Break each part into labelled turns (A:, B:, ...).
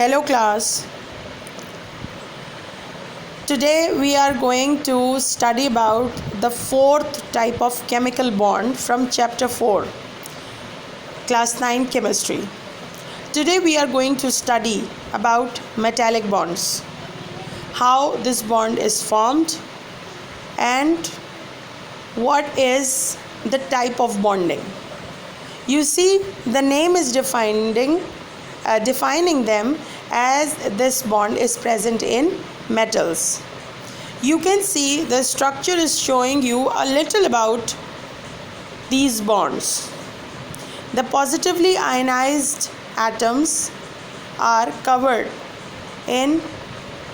A: Hello class. Today we are going to study about the fourth type of chemical bond from chapter 4, class 9 chemistry. Today we are going to study about metallic bonds, how this bond is formed and what is the type of bonding. You see, the name is defining them as this bond is present in metals. You can see the structure is showing you a little about these bonds. The positively ionized atoms are covered in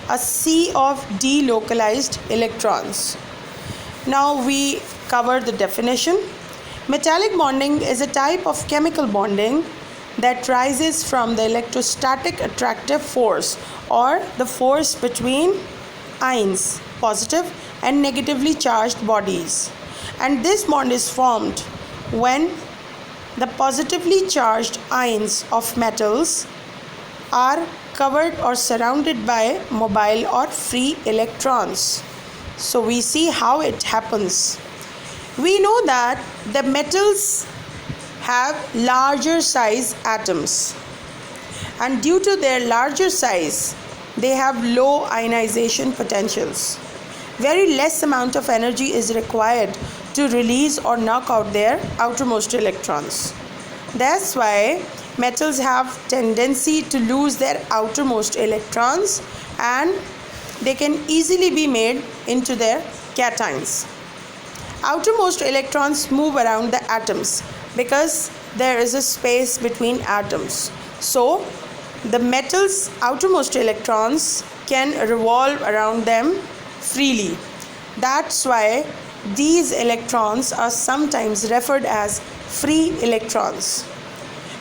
A: a sea of delocalized electrons. Now we cover the definition. Metallic bonding is a type of chemical bonding that rises from the electrostatic attractive force or the force between ions, positive and negatively charged bodies. And this bond is formed when the positively charged ions of metals are covered or surrounded by mobile or free electrons. So we see how it happens. We know that the metals have larger size atoms, and due to their larger size they have low ionization potentials. Very less amount of energy is required to release or knock out their outermost electrons. That's why metals have tendency to lose their outermost electrons and they can easily be made into their cations. Outermost electrons move around the atoms because there is a space between atoms. So the metal's outermost electrons can revolve around them freely. That's why these electrons are sometimes referred as free electrons.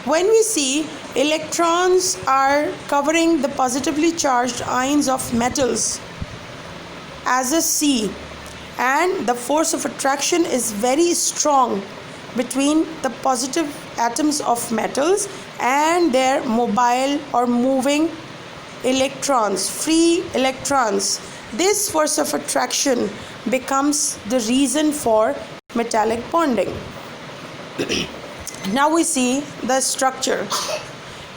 A: When we see electrons are covering the positively charged ions of metals as a sea, and the force of attraction is very strong between the positive atoms of metals and their mobile or moving electrons, free electrons. This force of attraction becomes the reason for metallic bonding. Now we see the structure.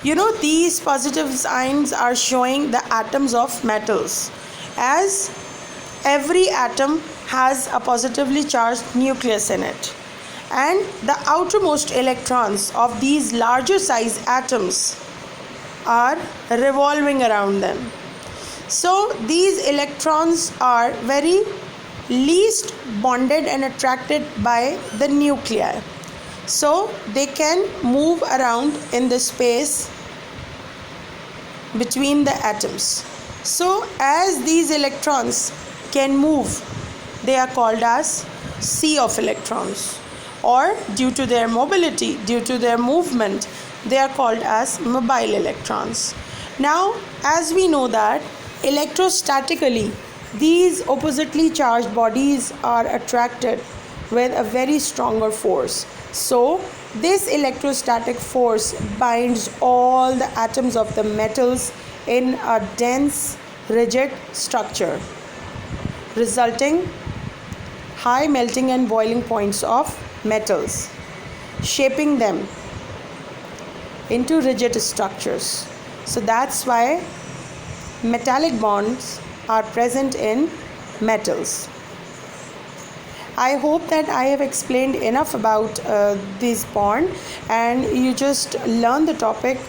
A: These positive ions are showing the atoms of metals, as every atom has a positively charged nucleus in it, and the outermost electrons of these larger size atoms are revolving around them. So these electrons are very least bonded and attracted by the nuclei, so they can move around in the space between the atoms. So as these electrons can move, they are called as sea of electrons, or due to their mobility, due to their movement, they are called as mobile electrons. Now, as we know that electrostatically these oppositely charged bodies are attracted with a very stronger force. So this electrostatic force binds all the atoms of the metals in a dense, rigid structure, resulting high melting and boiling points of metals, shaping them into rigid structures. So that's why metallic bonds are present in metals. I hope that I have explained enough about this bond and you just learn the topic.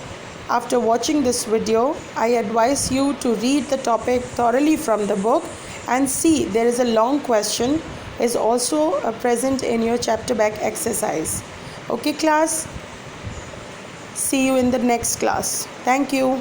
A: After watching this video, I advise you to read the topic thoroughly from the book and see there is a long question is also present in your chapter back exercise. Okay class, see you in the next class. Thank you.